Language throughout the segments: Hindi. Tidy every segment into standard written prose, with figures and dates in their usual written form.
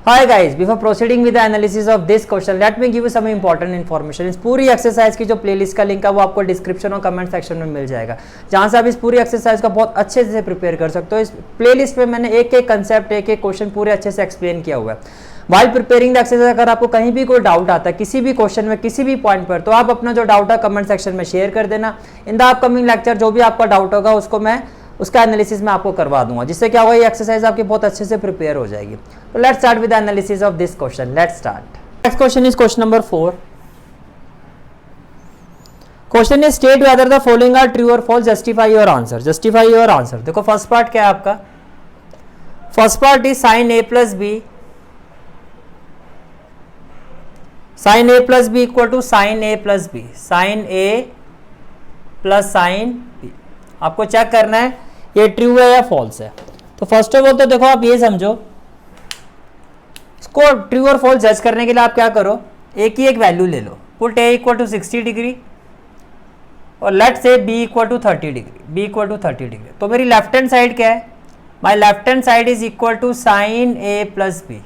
Hi guys, before proceeding with the analysis of this question, let me give you some important information. इस पूरी एक्सरसाइज की जो प्लेलिस्ट का लिंक है वो आपको डिस्क्रिप्शन और कमेंट सेक्शन में मिल जाएगा, जहां से आप इस पूरी एक्सरसाइज का बहुत अच्छे से प्रिपेयर कर सकते हो। इस प्लेलिस्ट में मैंने एक एक कंसेप्ट, एक एक क्वेश्चन पूरे अच्छे से एक्सप्लेन किया हुआ है। वाइल प्रिपेयरिंग द एक्सरसाइज अगर आपको कहीं भी कोई डाउट आता है किसी भी क्वेश्चन में, किसी भी पॉइंट पर, तो आप अपना जो डाउट है कमेंट सेक्शन में शेयर कर देना। इन द अपकमिंग लेक्चर जो भी आपका डाउट होगा उसको मैं उसका एनालिसिस मैं आपको करवा दूंगा, जिससे क्या होगा ये एक्सरसाइज आपकी बहुत अच्छे से प्रिपेयर हो जाएगी। तो let's start with the analysis of this question. Let's start. Next question is question number 4। Question is state whether the following are true और false, justify your answer. Justify your answer. देखो फर्स्ट पार्ट क्या है आपका, first part is sine A plus B, sine A plus B equal to sine A plus B, sine A plus sine B. आपको चेक करना है ये ट्रू है या फॉल्स है। तो फर्स्ट ऑफ ऑल तो देखो आप ये समझो, इसको ट्रू और फॉल्स जज करने के लिए आप क्या करो, एक ही एक वैल्यू ले लो। Put A equal to 60 degree और let say B equal to 30 degree, B equal to 30 degree. तो मेरी लेफ्ट हैंड साइड क्या है, my left hand side is equal to sine A plus B,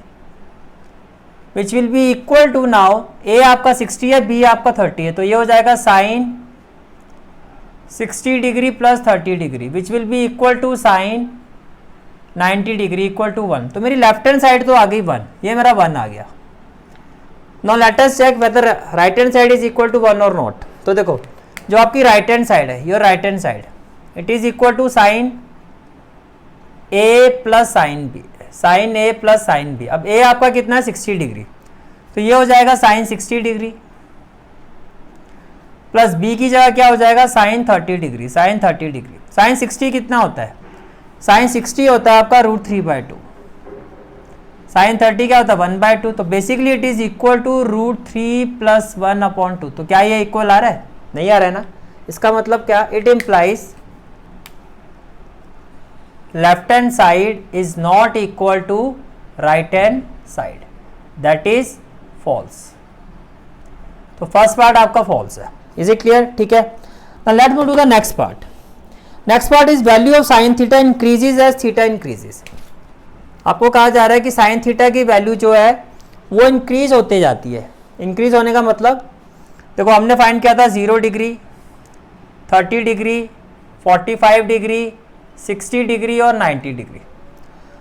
which will be equal to, now A आपका 60 है, बी आपका 30 है, तो ये हो जाएगा sine 60 degree plus 30 degree, which will be equal to sine 90 degree equal to 1। तो मेरी लेफ्ट हैंड साइड तो आ गई 1, ये मेरा 1 आ गया। Now let us check whether right hand side is equal to 1 और नॉट। तो देखो जो आपकी राइट हैंड साइड है, your right hand side, it is equal to sine A plus sine B, sine A plus sine B. अब ए आपका कितना है 60 डिग्री, तो ये हो जाएगा साइन 60 डिग्री प्लस बी की जगह क्या हो जाएगा sine 30 degree, sine 30 degree. Sine 60 कितना होता है, साइन 60 होता है आपका √3/2, साइन 30 क्या होता है 1/2। तो basically it is equal to √3 + 1/2। तो क्या ये इक्वल आ रहा है, नहीं आ रहा है ना। इसका मतलब क्या, it implies left hand side is not equal to right hand side, that is false. तो फर्स्ट पार्ट आपका फॉल्स है। इज इट क्लियर, ठीक है। Now let me do the next part. Next part is value of sine theta increases as theta increases. आपको कहा जा रहा है कि साइन थीटा की वैल्यू जो है वो इंक्रीज होते जाती है। इंक्रीज होने का मतलब देखो हमने फाइंड किया था 0 डिग्री, 30 डिग्री, 45 डिग्री, 60 डिग्री और 90 डिग्री।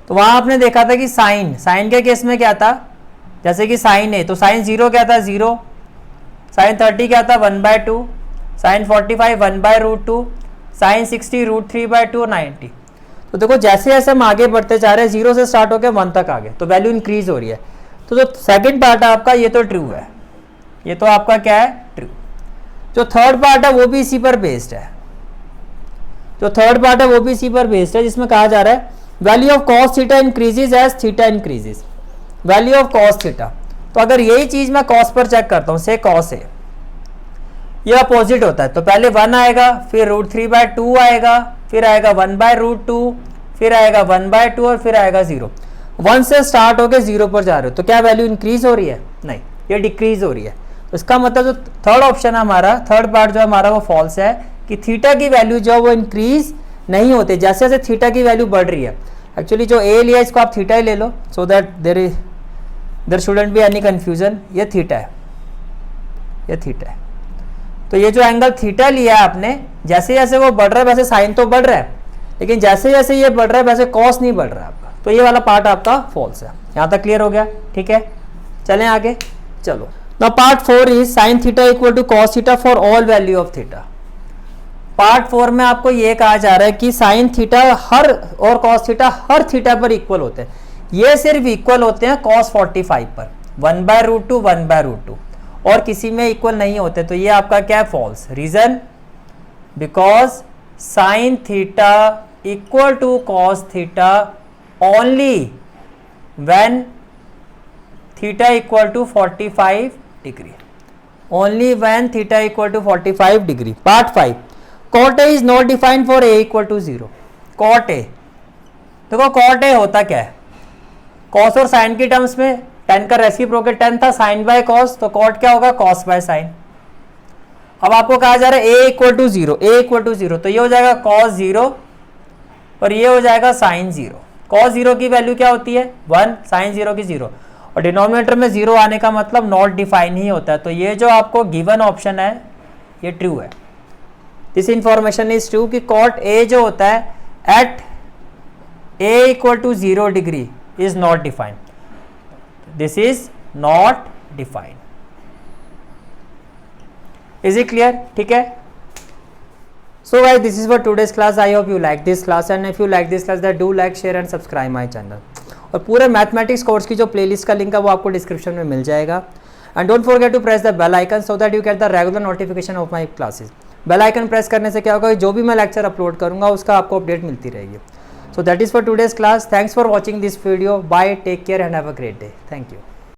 तो वहाँ आपने देखा था कि साइन के केस में क्या था, जैसे कि साइन है तो साइन 0 क्या था 0, साइन 30 क्या था 1/2, साइन 45 1/√2, साइन 60 √3/2 और 90। तो देखो जैसे जैसे हम आगे बढ़ते जा रहे हैं 0 से स्टार्ट होकर 1 तक आ गए, तो वैल्यू इंक्रीज हो रही है। तो जो सेकंड पार्ट है आपका ये तो ट्रू है, ये तो आपका क्या है ट्रू। जो थर्ड पार्ट है वो भी इसी पर बेस्ड है, जो थर्ड पार्ट है वो भी इसी पर बेस्ड है, जिसमें कहा जा रहा है value of cos theta increases as theta increases, value of cos theta. तो अगर यही चीज मैं कॉस पर चेक करता हूं, से कॉस है ये अपोजिट होता है, तो पहले 1 आएगा, फिर √3/2 आएगा, फिर आएगा 1/√2, फिर आएगा 1/2 और फिर आएगा 0। 1 से स्टार्ट होकर 0 पर जा रहे हो, तो क्या वैल्यू इंक्रीज हो रही है, नहीं, ये डिक्रीज हो रही है। तो इसका मतलब जो थर्ड ऑप्शन है हमारा, थर्ड पार्ट जो हमारा वो फॉल्स है, कि थीटा की वैल्यू जो वो इंक्रीज नहीं होते जैसे जैसे थीटा की वैल्यू बढ़ रही है। एक्चुअली जो ए लिया इसको आप थीटा ही ले लो, so that there shouldn't be any confusion. ये थीटा है, ये थीटा है। तो ये जो एंगल थीटा लिया है आपने, जैसे जैसे वो बढ़ रहा है वैसे साइन तो बढ़ रहा है, लेकिन जैसे जैसे ये बढ़ रहा है वैसे कॉस नहीं बढ़ रहा है आपका। तो ये वाला पार्ट आपका फॉल्स है। यहाँ तक क्लियर हो गया, ठीक है। चलें आगे, चलो। Now part 4 is sine theta equal to cos theta for all value of theta. Part 4 में आपको ये कहा जा रहा है कि साइन थीटा हर और कॉस थीटा हर थीटा पर इक्वल होते हैं। ये सिर्फ इक्वल होते हैं कॉस 45 पर, 1/√2 1/√2, और किसी में इक्वल नहीं होते। तो ये आपका क्या है false. Reason, because sine theta equal to cos theta only when theta equal to 45 degree, only when theta equal to 45 degree. Part 5, cot A is not defined for A equal to 0। Cot A, देखो कॉट ए होता क्या है, कॉस और साइन की टर्म्स में tan का रेसिप्रोकल tan था साइन बाय कॉस, तो कॉट क्या होगा कॉस बाय साइन। अब आपको कहा जा रहा है a equal to 0, a equal to 0, तो ये हो जाएगा cos 0 और ये हो जाएगा साइन 0। cos 0 की वैल्यू क्या होती है 1, साइन 0 की 0, और डिनोमिनेटर में 0 आने का मतलब नॉट डिफाइन ही होता है। तो ये जो आपको गिवन ऑप्शन है ये ट्रू है। दिस इंफॉर्मेशन इज ट्रू कि कॉट ए जो होता है at A equal to 0 degree is not defined, this is not defined. Is it clear? ठीक है। So guys, this is for today's class. I hope you like this class, and if you like this class, then do like, share and subscribe my channel. और पूरे मैथमेटिक्स कोर्स की जो प्लेलिस्ट का लिंक है वो आपको डिस्क्रिप्शन में मिल जाएगा। And don't forget to press the bell icon so that you get the regular notification of my classes. Bell icon press करने से क्या होगा, जो भी मैं लेक्चर अपलोड करूंगा उसका आपको अपडेट मिलती रहेगी। So that is for today's class. Thanks for watching this video. Bye, take care and have a great day. Thank you.